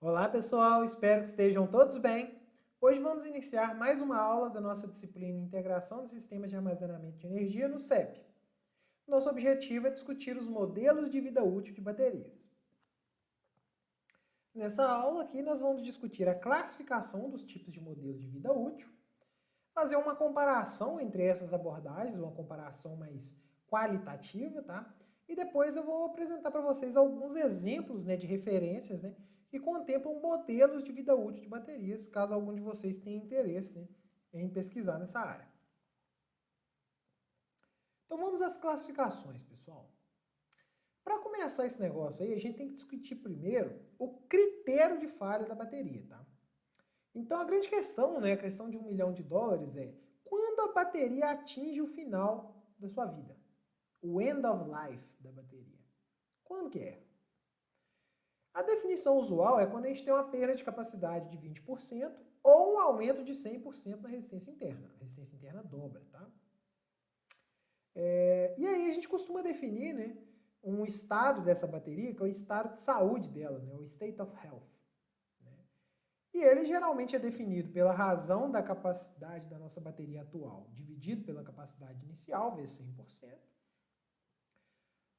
Olá pessoal, espero que estejam todos bem. Hoje vamos iniciar mais uma aula da nossa disciplina Integração de Sistemas de Armazenamento de Energia no CEP. Nosso objetivo é discutir os modelos de vida útil de baterias. Nessa aula aqui nós vamos discutir a classificação dos tipos de modelos de vida útil, fazer uma comparação entre essas abordagens, uma comparação mais qualitativa, tá? E depois eu vou apresentar para vocês alguns exemplos, de referências, que contemplam modelos de vida útil de baterias, caso algum de vocês tenha interesse, em pesquisar nessa área. Então vamos às classificações, pessoal. Para começar esse negócio aí, a gente tem que discutir primeiro o critério de falha da bateria, tá? Então a grande questão, a questão de $1 milhão é quando a bateria atinge o final da sua vida, o end of life da bateria. Quando que é? A definição usual é quando a gente tem uma perda de capacidade de 20% ou um aumento de 100% na resistência interna. A resistência interna dobra, tá? E aí a gente costuma definir, um estado dessa bateria, que é o estado de saúde dela, o state of health. E ele geralmente é definido pela razão da capacidade da nossa bateria atual, dividido pela capacidade inicial, vezes 100%.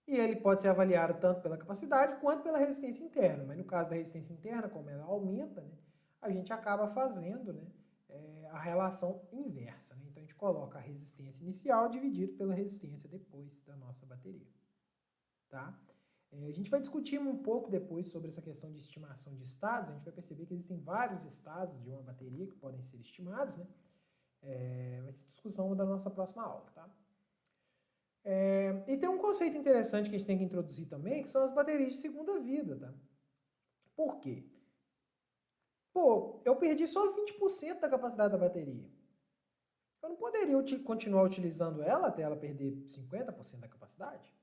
E ele pode ser avaliado tanto pela capacidade quanto pela resistência interna. Mas no caso da resistência interna, como ela aumenta, a gente acaba fazendo a relação inversa. Então a gente coloca a resistência inicial dividido pela resistência depois da nossa bateria. Tá? A gente vai discutir um pouco depois sobre essa questão de estimação de estados. A gente vai perceber que existem vários estados de uma bateria que podem ser estimados. Vai ser discussão da nossa próxima aula. Tá? E tem um conceito interessante que a gente tem que introduzir também, que são as baterias de segunda vida. Tá? Por quê? Pô, eu perdi só 20% da capacidade da bateria. Eu não poderia continuar utilizando ela até ela perder 50% da capacidade?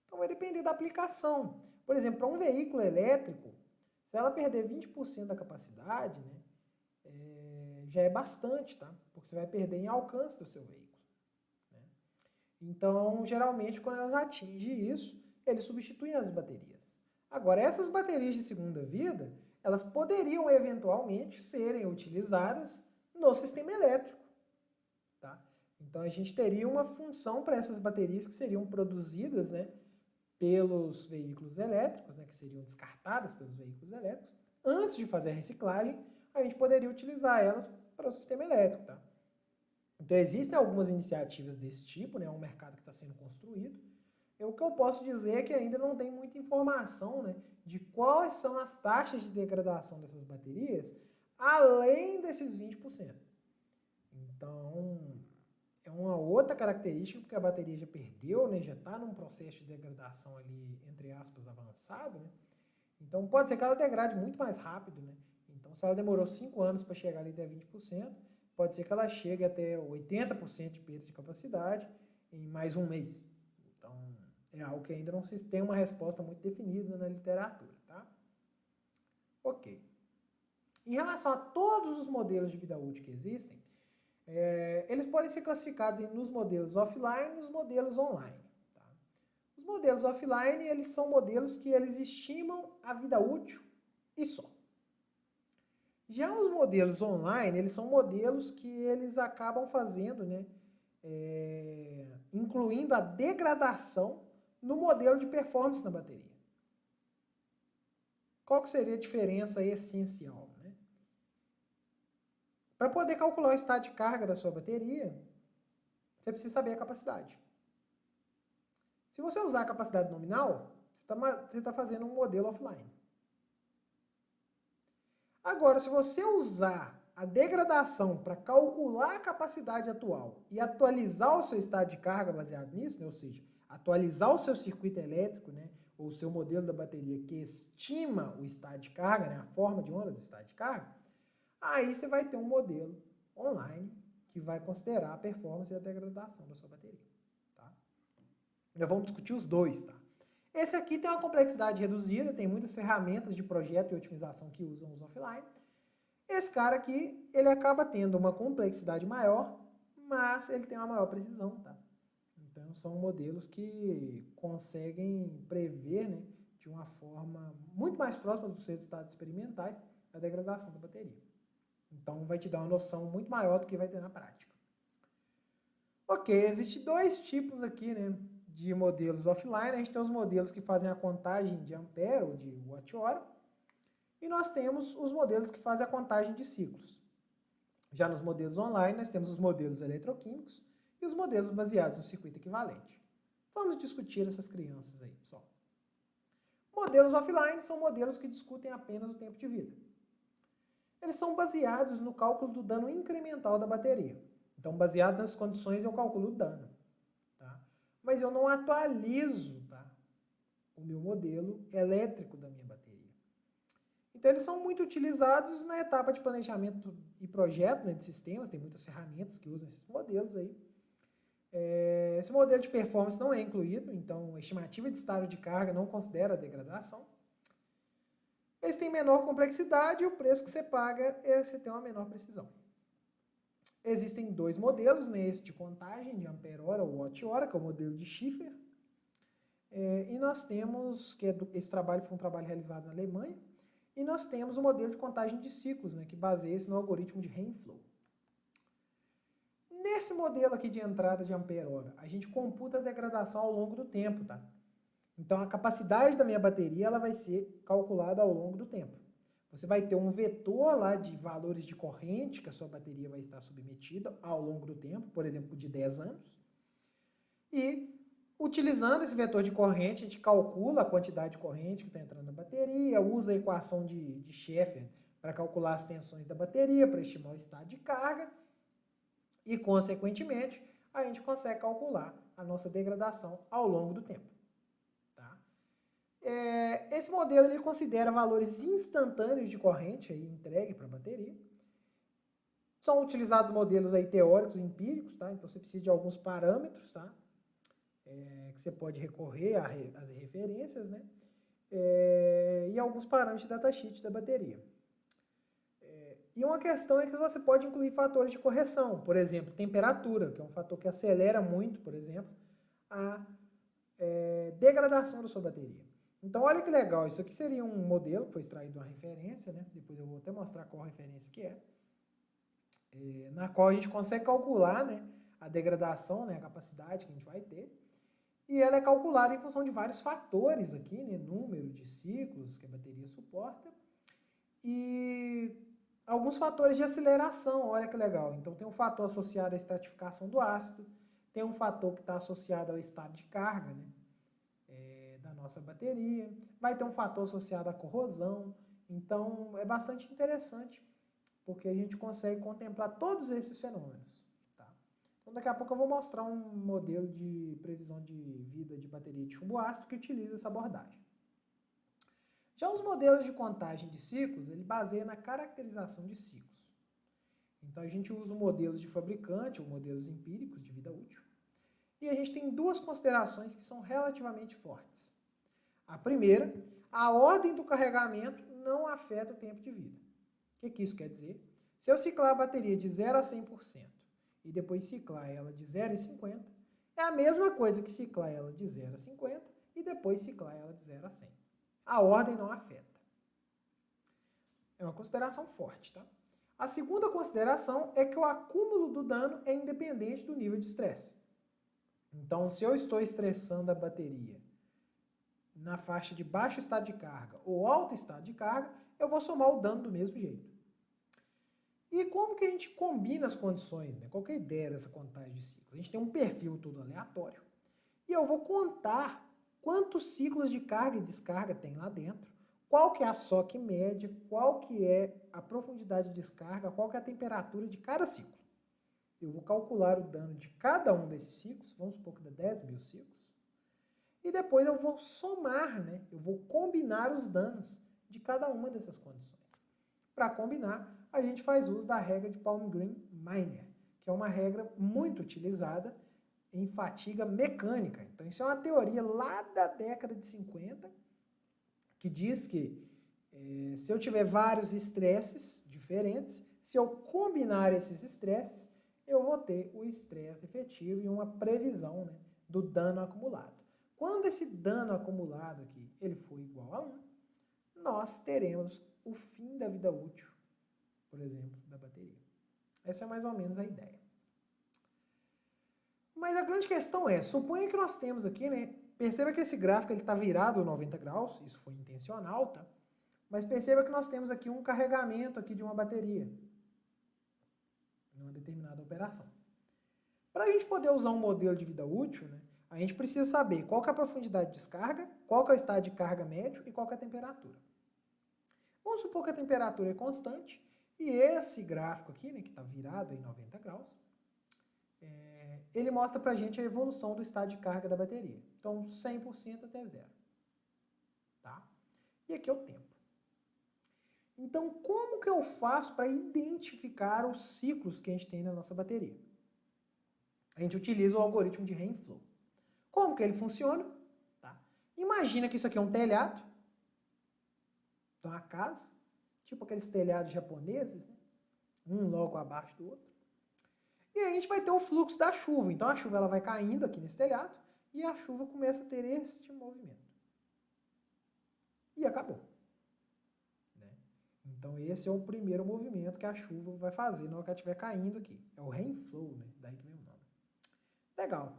Então vai depender da aplicação. Por exemplo, para um veículo elétrico, se ela perder 20% da capacidade, já é bastante, tá? Porque você vai perder em alcance do seu veículo. Então, geralmente, quando elas atingem isso, eles substituem as baterias. Agora, essas baterias de segunda vida, elas poderiam eventualmente serem utilizadas no sistema elétrico. Tá? Então, a gente teria uma função para essas baterias que seriam produzidas, pelos veículos elétricos, que seriam descartadas pelos veículos elétricos. Antes de fazer a reciclagem, a gente poderia utilizar elas para o sistema elétrico. Tá? Então, existem algumas iniciativas desse tipo, é um mercado que está sendo construído. O que eu posso dizer é que ainda não tem muita informação de quais são as taxas de degradação dessas baterias, além desses 20%. Então, é uma outra característica, porque a bateria já perdeu, já está num processo de degradação ali, entre aspas, avançado. Então, pode ser que ela degrade muito mais rápido. Então, se ela demorou 5 anos para chegar ali até 20%, pode ser que ela chegue até 80% de perda de capacidade em mais um mês. Então, é algo que ainda não se tem uma resposta muito definida na literatura, tá? Ok. Em relação a todos os modelos de vida útil que existem, eles podem ser classificados nos modelos offline e nos modelos online. Tá? Os modelos offline, eles são modelos que eles estimam a vida útil e só. Já os modelos online, eles são modelos que eles acabam fazendo, incluindo a degradação no modelo de performance na bateria. Qual que seria a diferença essencial? Para poder calcular o estado de carga da sua bateria, você precisa saber a capacidade. Se você usar a capacidade nominal, você está fazendo um modelo offline. Agora, se você usar a degradação para calcular a capacidade atual e atualizar o seu estado de carga baseado nisso, ou seja, atualizar o seu circuito elétrico, ou o seu modelo da bateria que estima o estado de carga, a forma de onda do estado de carga, aí você vai ter um modelo online que vai considerar a performance e a degradação da sua bateria. Tá? Nós vamos discutir os dois. Tá? Esse aqui tem uma complexidade reduzida, tem muitas ferramentas de projeto e otimização que usam os offline. Esse cara aqui, ele acaba tendo uma complexidade maior, mas ele tem uma maior precisão. Tá? Então, são modelos que conseguem prever, de uma forma muito mais próxima dos resultados experimentais da degradação da bateria. Então, vai te dar uma noção muito maior do que vai ter na prática. Ok, existem dois tipos aqui, né, de modelos offline. A gente tem os modelos que fazem a contagem de ampere ou de watt-hora, e nós temos os modelos que fazem a contagem de ciclos. Já nos modelos online, nós temos os modelos eletroquímicos e os modelos baseados no circuito equivalente. Vamos discutir essas crianças aí, pessoal. Modelos offline são modelos que discutem apenas o tempo de vida. Eles são baseados no cálculo do dano incremental da bateria. Então, baseado nas condições, eu calculo o dano. Tá? Mas eu não atualizo, tá, o meu modelo elétrico da minha bateria. Então, eles são muito utilizados na etapa de planejamento e projeto, né, de sistemas. Tem muitas ferramentas que usam esses modelos aí. Esse modelo de performance não é incluído, então a estimativa de estado de carga não considera a degradação. Eles têm menor complexidade e o preço que você paga é você ter uma menor precisão. Existem dois modelos, né, esse de contagem de ampere-hora ou watt-hora, que é o modelo de Schiffer. E nós temos, esse trabalho foi um trabalho realizado na Alemanha, e nós temos o modelo de contagem de ciclos, né, que baseia-se no algoritmo de Heinflow. Nesse modelo aqui de entrada de ampere-hora, a gente computa a degradação ao longo do tempo, tá? Então, a capacidade da minha bateria ela vai ser calculada ao longo do tempo. Você vai ter um vetor lá de valores de corrente que a sua bateria vai estar submetida ao longo do tempo, por exemplo, de 10 anos. E, utilizando esse vetor de corrente, a gente calcula a quantidade de corrente que está entrando na bateria, usa a equação de Schaeffer para calcular as tensões da bateria, para estimar o estado de carga. E, consequentemente, a gente consegue calcular a nossa degradação ao longo do tempo. Tá? Esse modelo ele considera valores instantâneos de corrente aí, entregue para a bateria. São utilizados modelos aí teóricos e empíricos, tá? Então você precisa de alguns parâmetros, tá? Que você pode recorrer às referências, né? E alguns parâmetros de datasheet da bateria. E uma questão é que você pode incluir fatores de correção, por exemplo, temperatura, que é um fator que acelera muito, por exemplo, a degradação da sua bateria. Então, olha que legal, isso aqui seria um modelo que foi extraído de uma referência, né? Depois eu vou até mostrar qual referência que é, na qual a gente consegue calcular, né, a degradação, né, a capacidade que a gente vai ter, e ela é calculada em função de vários fatores aqui, né, número de ciclos que a bateria suporta, e alguns fatores de aceleração, olha que legal. Então tem um fator associado à estratificação do ácido, tem um fator que está associado ao estado de carga, né, da nossa bateria, vai ter um fator associado à corrosão. Então é bastante interessante, porque a gente consegue contemplar todos esses fenômenos. Tá? Então daqui a pouco eu vou mostrar um modelo de previsão de vida de bateria de chumbo ácido que utiliza essa abordagem. Já os modelos de contagem de ciclos, ele baseia na caracterização de ciclos. Então a gente usa modelos de fabricante ou modelos empíricos de vida útil. E a gente tem duas considerações que são relativamente fortes. A primeira, a ordem do carregamento não afeta o tempo de vida. O que isso quer dizer? Se eu ciclar a bateria de 0 a 100% e depois ciclar ela de 0 a 50, é a mesma coisa que ciclar ela de 0 a 50 e depois ciclar ela de 0 a 100. A ordem não afeta. É uma consideração forte, tá? A segunda consideração é que o acúmulo do dano é independente do nível de estresse. Então, se eu estou estressando a bateria na faixa de baixo estado de carga ou alto estado de carga, eu vou somar o dano do mesmo jeito. E como que a gente combina as condições, né? Qual que é a ideia dessa contagem de ciclos? A gente tem um perfil todo aleatório e eu vou contar quantos ciclos de carga e descarga tem lá dentro, qual que é a SOC média, qual que é a profundidade de descarga, qual que é a temperatura de cada ciclo. Eu vou calcular o dano de cada um desses ciclos, vamos supor que dá 10 mil ciclos, e depois eu vou somar, né? Eu vou combinar os danos de cada uma dessas condições. Para combinar, a gente faz uso da regra de Palmgren-Miner, que é uma regra muito utilizada em fadiga mecânica. Então, isso é uma teoria lá da década de 50, que diz que se eu tiver vários estresses diferentes, se eu combinar esses estresses, eu vou ter o estresse efetivo e uma previsão, né, do dano acumulado. Quando esse dano acumulado aqui ele for igual a 1, nós teremos o fim da vida útil, por exemplo, da bateria. Essa é mais ou menos a ideia. Mas a grande questão é, suponha que nós temos aqui, né? Perceba que esse gráfico está virado 90 graus, isso foi intencional, tá? Mas perceba que nós temos aqui um carregamento aqui de uma bateria, numa determinada operação. Para a gente poder usar um modelo de vida útil, né, a gente precisa saber qual que é a profundidade de descarga, qual que é o estado de carga médio e qual que é a temperatura. Vamos supor que a temperatura é constante e esse gráfico aqui, né, que está virado em 90 graus, ele mostra para a gente a evolução do estado de carga da bateria. Então, 100% até zero. Tá? E aqui é o tempo. Então, como que eu faço para identificar os ciclos que a gente tem na nossa bateria? A gente utiliza o algoritmo de Henslow. Como que ele funciona? Tá? Imagina que isso aqui é um telhado, de uma casa, tipo aqueles telhados japoneses, né? Um logo abaixo do outro. E aí a gente vai ter o fluxo da chuva. Então a chuva ela vai caindo aqui nesse telhado e a chuva começa a ter este movimento. E acabou. Né? Então esse é o primeiro movimento que a chuva vai fazer na hora que ela estiver caindo aqui. É o rainflow, né? Daí que vem o nome. Legal.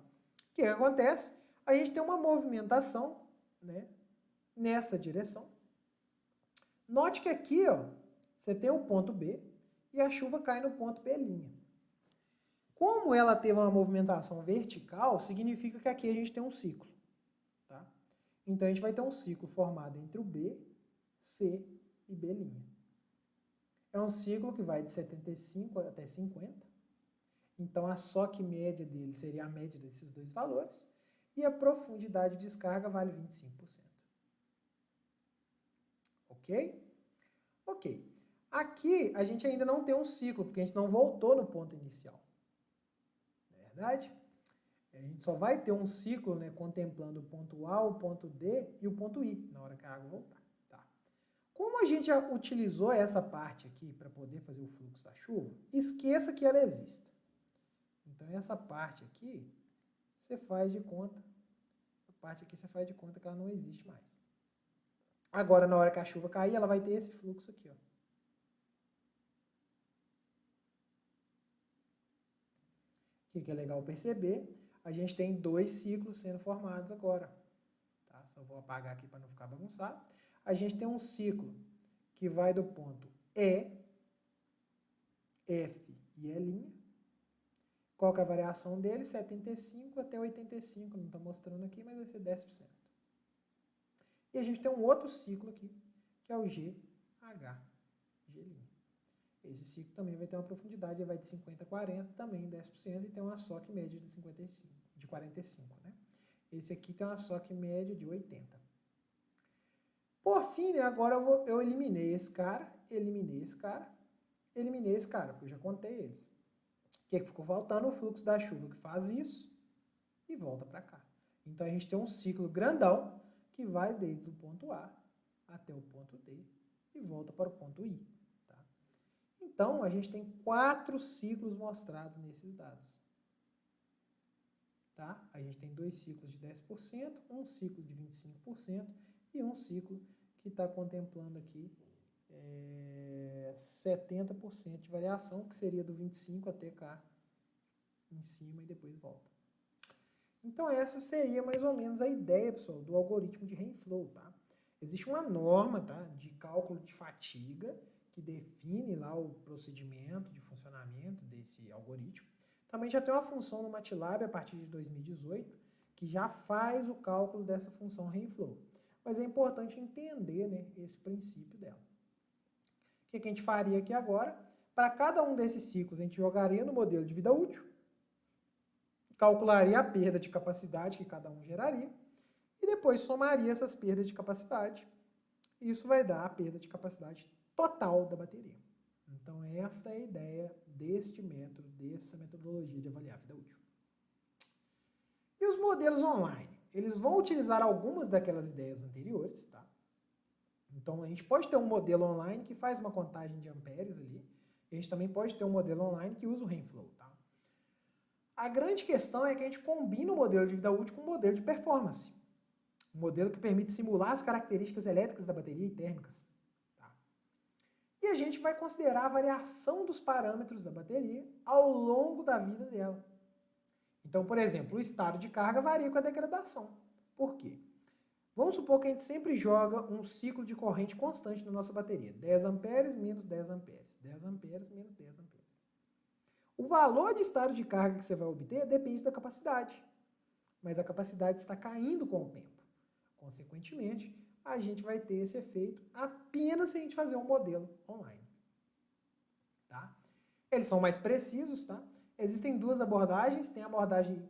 O que acontece? A gente tem uma movimentação, né, nessa direção. Note que aqui, ó, você tem o ponto B e a chuva cai no ponto B'. Como ela teve uma movimentação vertical, significa que aqui a gente tem um ciclo. Tá? Então a gente vai ter um ciclo formado entre o B, C e B'. É um ciclo que vai de 75 até 50. Então a SOC média dele seria a média desses dois valores. E a profundidade de descarga vale 25%. Ok? Ok. Aqui a gente ainda não tem um ciclo, porque a gente não voltou no ponto inicial. Não é verdade? A gente só vai ter um ciclo, né, contemplando o ponto A, o ponto D e o ponto I, na hora que a água voltar. Tá? Como a gente já utilizou essa parte aqui para poder fazer o fluxo da chuva, esqueça que ela exista. Então essa parte aqui, você faz de conta, essa parte aqui você faz de conta que ela não existe mais. Agora, na hora que a chuva cair, ela vai ter esse fluxo aqui, ó. O que é legal perceber? A gente tem dois ciclos sendo formados agora. Tá? Só vou apagar aqui para não ficar bagunçado. A gente tem um ciclo que vai do ponto E, F e E'. Qual que é a variação dele? 75 até 85. Não está mostrando aqui, mas vai ser 10%. E a gente tem um outro ciclo aqui, que é o GH, G'. Esse ciclo também vai ter uma profundidade, ele vai de 50 a 40, também 10%, e tem uma SOC média de 55, de 45, né? Esse aqui tem uma SOC média de 80. Por fim, né, agora eu eliminei esse cara, eliminei esse cara, eliminei esse cara, porque eu já contei eles. O que ficou faltando? O fluxo da chuva que faz isso e volta para cá. Então a gente tem um ciclo grandão que vai desde o ponto A até o ponto D e volta para o ponto I. Tá? Então a gente tem 4 ciclos mostrados nesses dados. Tá? A gente tem 2 ciclos de 10%, um ciclo de 25% e um ciclo que está contemplando aqui 70% de variação, que seria do 25 até cá em cima e depois volta. Então essa seria mais ou menos a ideia, pessoal, do algoritmo de Henslow, tá? Existe uma norma, tá, de cálculo de fatiga que define lá o procedimento de funcionamento desse algoritmo. Também já tem uma função no MATLAB a partir de 2018 que já faz o cálculo dessa função Henslow. Mas é importante entender, né, esse princípio dela. O que a gente faria aqui agora? Para cada um desses ciclos, a gente jogaria no modelo de vida útil, calcularia a perda de capacidade que cada um geraria e depois somaria essas perdas de capacidade. Isso vai dar a perda de capacidade total da bateria. Então esta é a ideia deste método, dessa metodologia de avaliar a vida útil. E os modelos online? Eles vão utilizar algumas daquelas ideias anteriores, tá? Então a gente pode ter um modelo online que faz uma contagem de amperes ali, e a gente também pode ter um modelo online que usa o Henslow, tá? A grande questão é que a gente combina o modelo de vida útil com o modelo de performance. Um modelo que permite simular as características elétricas da bateria e térmicas. Tá? E a gente vai considerar a variação dos parâmetros da bateria ao longo da vida dela. Então, por exemplo, o estado de carga varia com a degradação. Por quê? Vamos supor que a gente sempre joga um ciclo de corrente constante na nossa bateria. 10 amperes menos 10 amperes. 10 amperes menos 10 amperes. O valor de estado de carga que você vai obter depende da capacidade. Mas a capacidade está caindo com o tempo. Consequentemente, a gente vai ter esse efeito apenas se a gente fazer um modelo online. Tá? Eles são mais precisos, tá? Existem duas abordagens, tem a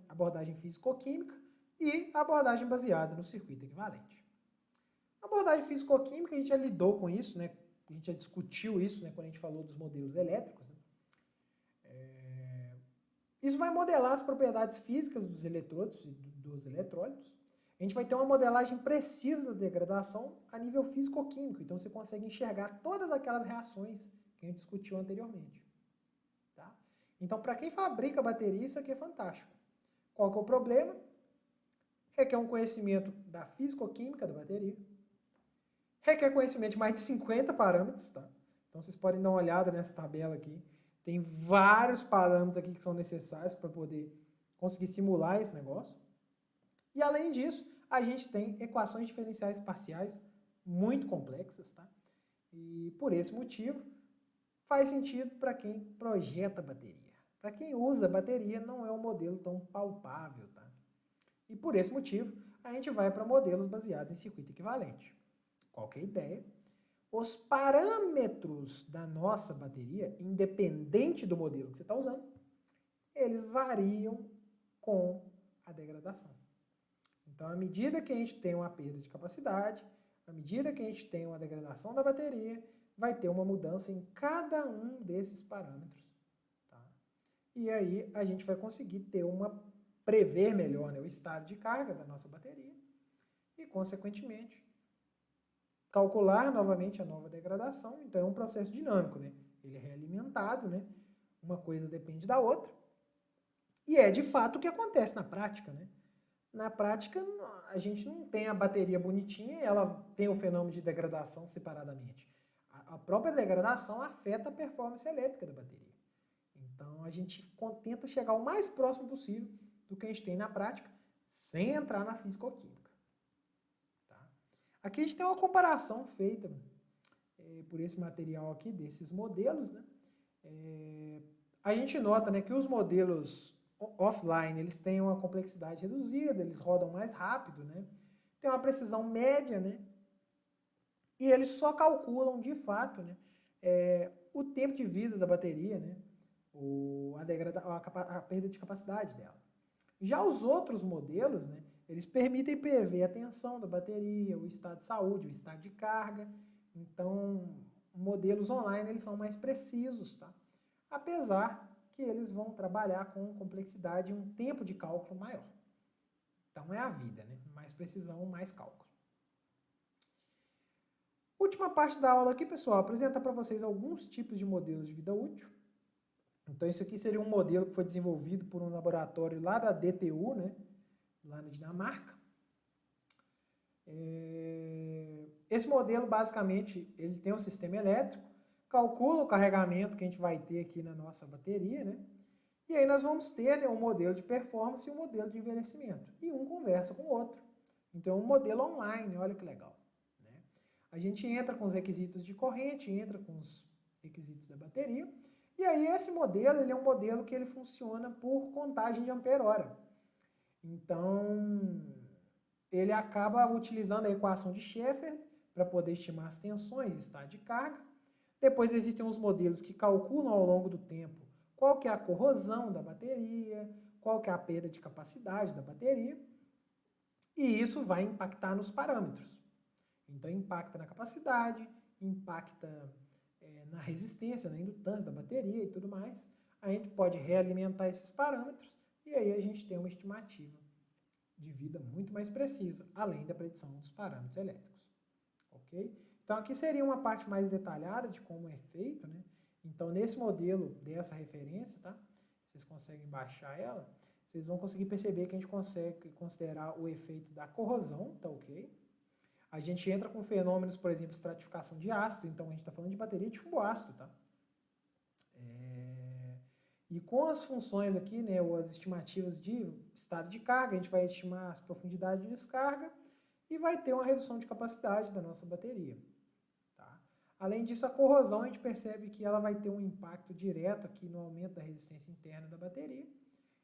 abordagem físico-química e a abordagem baseada no circuito equivalente. A abordagem físico-química, a gente já lidou com isso, né? A gente já discutiu isso, né, quando a gente falou dos modelos elétricos. Né? Isso vai modelar as propriedades físicas dos eletrodos e dos eletrólitos. A gente vai ter uma modelagem precisa da degradação a nível físico-químico, então você consegue enxergar todas aquelas reações que a gente discutiu anteriormente. Tá? Então, para quem fabrica bateria, isso aqui é fantástico. Qual que é o problema? Requer um conhecimento da físico-química da bateria, requer conhecimento de mais de 50 parâmetros, tá? Então vocês podem dar uma olhada nessa tabela aqui. Tem vários parâmetros aqui que são necessários para poder conseguir simular esse negócio. E além disso, a gente tem equações diferenciais parciais muito complexas, tá? E por esse motivo, faz sentido para quem projeta bateria. Para quem usa bateria, não é um modelo tão palpável, tá? E por esse motivo, a gente vai para modelos baseados em circuito equivalente. Qual que é a ideia? Os parâmetros da nossa bateria, independente do modelo que você está usando, eles variam com a degradação. Então, à medida que a gente tem uma perda de capacidade, à medida que a gente tem uma degradação da bateria, vai ter uma mudança em cada um desses parâmetros. Tá? E aí a gente vai conseguir ter prever melhor, né, o estado de carga da nossa bateria e, consequentemente, calcular novamente a nova degradação. Então é um processo dinâmico, né? Ele é realimentado, né? Uma coisa depende da outra. E é de fato o que acontece na prática, né? Na prática, a gente não tem a bateria bonitinha e ela tem o fenômeno de degradação separadamente. A própria degradação afeta a performance elétrica da bateria. Então a gente tenta chegar o mais próximo possível do que a gente tem na prática, sem entrar na físico-química. Tá? Aqui a gente tem uma comparação feita por esse material aqui, desses modelos. Né? A gente nota, né, que os modelos offline, eles têm uma complexidade reduzida, eles rodam mais rápido, né? Tem uma precisão média, né? E eles só calculam, de fato, né, o tempo de vida da bateria, né? A perda de capacidade dela. Já os outros modelos, né, eles permitem prever a tensão da bateria, o estado de saúde, o estado de carga. Então, modelos online, eles são mais precisos, tá? Apesar que eles vão trabalhar com complexidade e um tempo de cálculo maior. Então é a vida, né? Mais precisão, mais cálculo. Última parte da aula aqui, pessoal, apresentar para vocês alguns tipos de modelos de vida útil. Então isso aqui seria um modelo que foi desenvolvido por um laboratório lá da DTU, né? Lá na Dinamarca. Esse modelo, basicamente, ele tem um sistema elétrico, calcula o carregamento que a gente vai ter aqui na nossa bateria, né? E aí nós vamos ter, né, um modelo de performance e um modelo de envelhecimento. E um conversa com o outro. Então, um modelo online, olha que legal. Né? A gente entra com os requisitos de corrente, entra com os requisitos da bateria. E aí esse modelo, ele é um modelo que ele funciona por contagem de ampere-hora. Então, ele acaba utilizando a equação de Sheffield para poder estimar as tensões, estado de carga. Depois existem os modelos que calculam ao longo do tempo qual que é a corrosão da bateria, qual que é a perda de capacidade da bateria, e isso vai impactar nos parâmetros. Então impacta na capacidade, impacta na resistência, na indutância da bateria e tudo mais. A gente pode realimentar esses parâmetros e aí a gente tem uma estimativa de vida muito mais precisa, além da predição dos parâmetros elétricos. Ok? Então aqui seria uma parte mais detalhada de como é feito, né? Então nesse modelo dessa referência, tá? Vocês conseguem baixar ela. vocês vão conseguir perceber que a gente consegue considerar o efeito da corrosão, tá ok? A gente entra com fenômenos, por exemplo, estratificação de ácido, então a gente está falando de bateria de chumbo ácido, tá? E com as funções aqui, né, ou as estimativas de estado de carga, a gente vai estimar as profundidades de descarga e vai ter uma redução de capacidade da nossa bateria. Tá? Além disso, a corrosão, a gente percebe que ela vai ter um impacto direto aqui no aumento da resistência interna da bateria.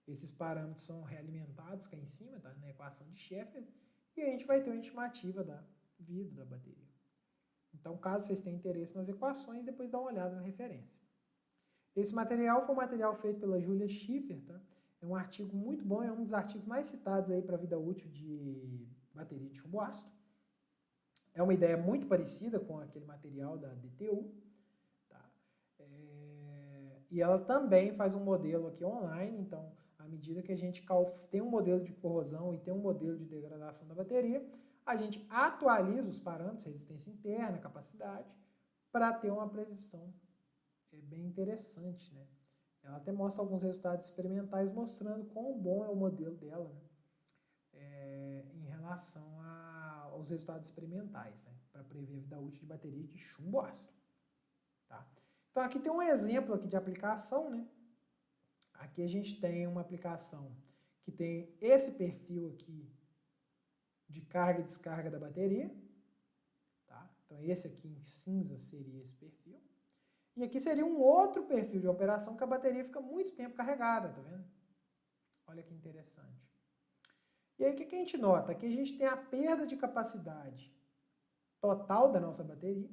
Esses parâmetros são realimentados cá em cima, tá? Na equação de Sheffield, e a gente vai ter uma estimativa da vida da bateria. Então, caso vocês tenham interesse nas equações, depois dá uma olhada na referência. Esse material foi um material feito pela Julia Schiffer, tá? É um artigo muito bom, é um dos artigos mais citados aí para a vida útil de bateria de chumbo ácido. É uma ideia muito parecida com aquele material da DTU, tá? E ela também faz um modelo aqui online, então, à medida que a gente tem um modelo de corrosão e tem um modelo de degradação da bateria, a gente atualiza os parâmetros, resistência interna, capacidade, para ter uma precisão bem interessante, né? Ela até mostra alguns resultados experimentais mostrando quão bom é o modelo dela, né? Em relação aos resultados experimentais, né? Para prever a vida útil de bateria de chumbo ácido. Tá? Então aqui tem um exemplo aqui de aplicação, né? Aqui a gente tem uma aplicação que tem esse perfil aqui de carga e descarga da bateria. Tá? Então esse aqui em cinza seria esse perfil. E aqui seria um outro perfil de operação que a bateria fica muito tempo carregada, tá vendo? Olha que interessante. E aí o que a gente nota? Aqui a gente tem a perda de capacidade total da nossa bateria.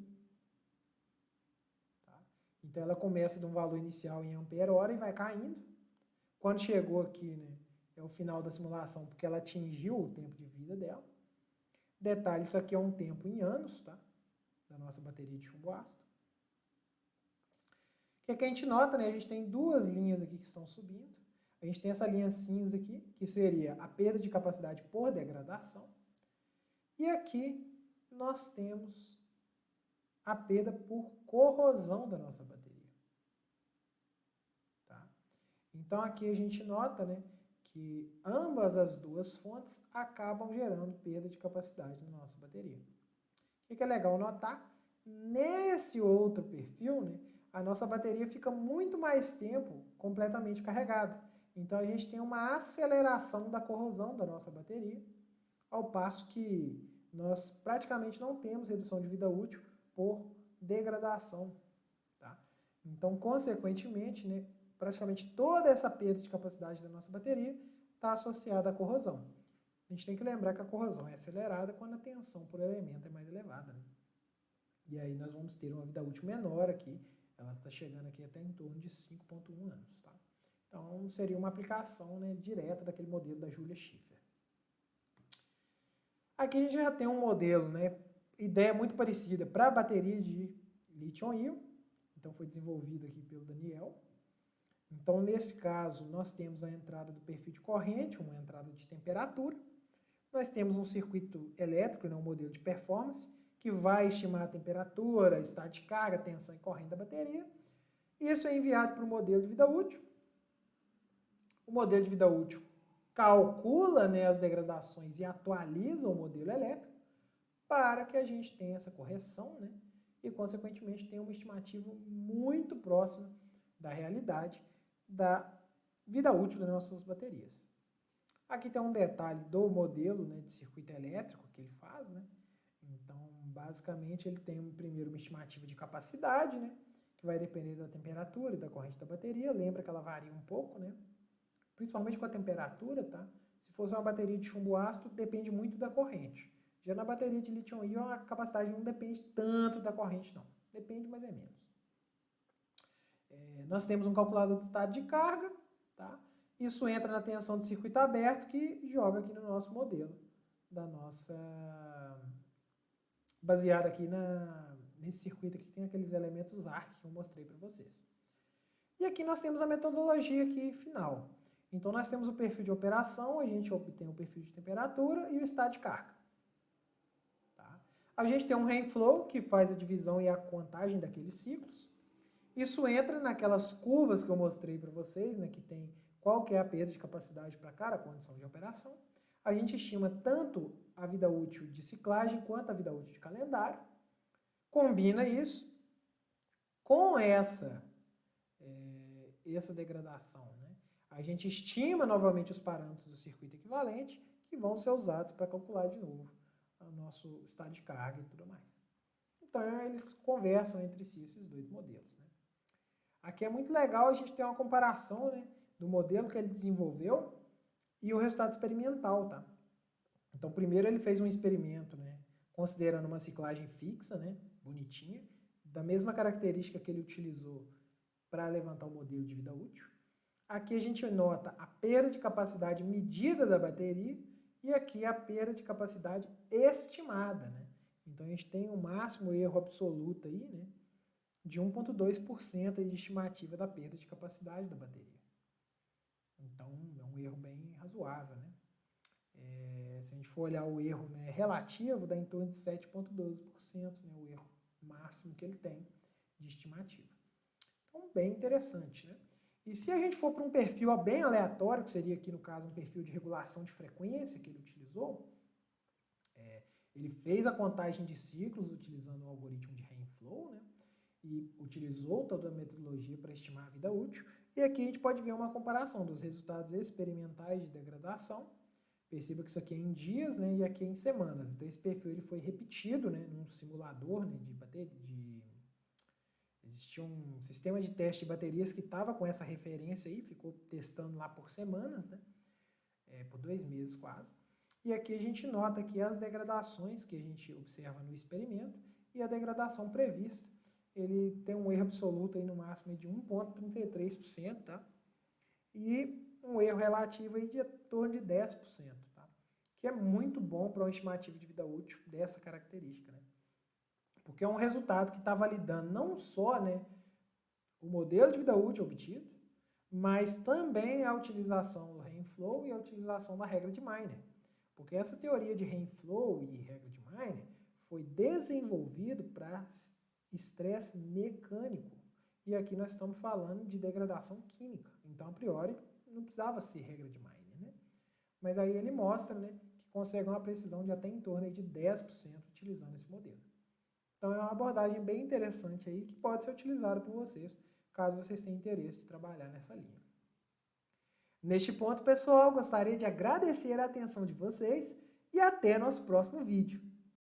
Tá? Então ela começa de um valor inicial em ampere-hora e vai caindo. Quando chegou aqui, né, é o final da simulação, porque ela atingiu o tempo de vida dela. Detalhe, isso aqui é um tempo em anos, tá? Da nossa bateria de chumbo ácido. O que a gente nota, né? A gente tem duas linhas aqui que estão subindo. A gente tem essa linha cinza aqui, que seria a perda de capacidade por degradação. E aqui nós temos a perda por corrosão da nossa bateria. Tá? Então aqui a gente nota, né, que ambas as duas fontes acabam gerando perda de capacidade na nossa bateria. O que é legal notar? Nesse outro perfil, né, a nossa bateria fica muito mais tempo completamente carregada. Então, a gente tem uma aceleração da corrosão da nossa bateria, ao passo que nós praticamente não temos redução de vida útil por degradação. Tá? Então, consequentemente, né, praticamente toda essa perda de capacidade da nossa bateria está associada à corrosão. A gente tem que lembrar que a corrosão é acelerada quando a tensão por elemento é mais elevada. Né? E aí nós vamos ter uma vida útil menor aqui. Ela está chegando aqui até em torno de 5,1 anos. Tá? Então, seria uma aplicação, né, direta daquele modelo da Julia Schiffer. Aqui a gente já tem um modelo, né, ideia muito parecida para a bateria de lítio-íon. Então, foi desenvolvido aqui pelo Daniel. Então, nesse caso, nós temos a entrada do perfil de corrente, uma entrada de temperatura. Nós temos um circuito elétrico, né, um modelo de performance, que vai estimar a temperatura, estado de carga, tensão e corrente da bateria. Isso é enviado para o modelo de vida útil. O modelo de vida útil calcula, né, as degradações e atualiza o modelo elétrico para que a gente tenha essa correção, né, e, consequentemente, tenha uma estimativa muito próxima da realidade da vida útil das nossas baterias. Aqui tem um detalhe do modelo, né, de circuito elétrico que ele faz, né? Então, basicamente, ele tem primeiro uma estimativa de capacidade, né, que vai depender da temperatura e da corrente da bateria. Lembra que ela varia um pouco, né? Principalmente com a temperatura, tá? Se fosse uma bateria de chumbo ácido, depende muito da corrente. Já na bateria de lítio-íon, a capacidade não depende tanto da corrente, não. Depende, mas é menos. Nós temos um calculador de estado de carga, tá? Isso entra na tensão do circuito aberto, que joga aqui no nosso modelo, da nossa... baseado aqui nesse circuito aqui, que tem aqueles elementos ARC que eu mostrei para vocês. E aqui nós temos a metodologia aqui final. Então, nós temos o perfil de operação, a gente obtém o perfil de temperatura e o estado de carga. Tá? A gente tem um rainflow, que faz a divisão e a contagem daqueles ciclos. Isso entra naquelas curvas que eu mostrei para vocês, né, que tem qual que é a perda de capacidade para cada condição de operação. A gente estima tanto a vida útil de ciclagem quanto a vida útil de calendário. Combina isso com essa degradação, né? A gente estima novamente os parâmetros do circuito equivalente que vão ser usados para calcular de novo o nosso estado de carga e tudo mais. Então, eles conversam entre si esses dois modelos, né? Aqui é muito legal a gente ter uma comparação, né, do modelo que ele desenvolveu e o resultado experimental, tá? Então, primeiro ele fez um experimento, né, considerando uma ciclagem fixa, né, bonitinha, da mesma característica que ele utilizou para levantar o modelo de vida útil. Aqui a gente nota a perda de capacidade medida da bateria e aqui a perda de capacidade estimada, né? Então a gente tem o máximo erro absoluto aí, né, de 1,2% de estimativa da perda de capacidade da bateria. Então é um erro bem razoável, né? Se a gente for olhar o erro, né, relativo, dá em torno de 7,12%, né, o erro máximo que ele tem de estimativa. Então, bem interessante, né? E se a gente for para um perfil bem aleatório, que seria aqui no caso um perfil de regulação de frequência que ele utilizou, ele fez a contagem de ciclos utilizando o algoritmo de Heinz-Flow, né? E utilizou toda a metodologia para estimar a vida útil. E aqui a gente pode ver uma comparação dos resultados experimentais de degradação. Perceba que isso aqui é em dias, né, e aqui é em semanas. Então esse perfil ele foi repetido, né, num simulador, né, de bateria. Existia um sistema de teste de baterias que estava com essa referência aí, ficou testando lá por semanas, né, por 2 meses quase. E aqui a gente nota aqui as degradações que a gente observa no experimento e a degradação prevista. Ele tem um erro absoluto aí no máximo de 1,33%, tá? E um erro relativo aí de torno de 10%, tá? Que é muito bom para uma estimativa de vida útil dessa característica, né? Porque é um resultado que está validando não só, né, o modelo de vida útil obtido, mas também a utilização do Heinz-Flow e a utilização da regra de Miner. Porque essa teoria de Heinz-Flow e regra de Miner foi desenvolvido para estresse mecânico. E aqui nós estamos falando de degradação química. Então, a priori, não precisava ser regra de Miner, né? Mas aí ele mostra, né, que consegue uma precisão de até em torno de 10% utilizando esse modelo. Então, é uma abordagem bem interessante aí que pode ser utilizada por vocês, caso vocês tenham interesse de trabalhar nessa linha. Neste ponto, pessoal, gostaria de agradecer a atenção de vocês e até nosso próximo vídeo.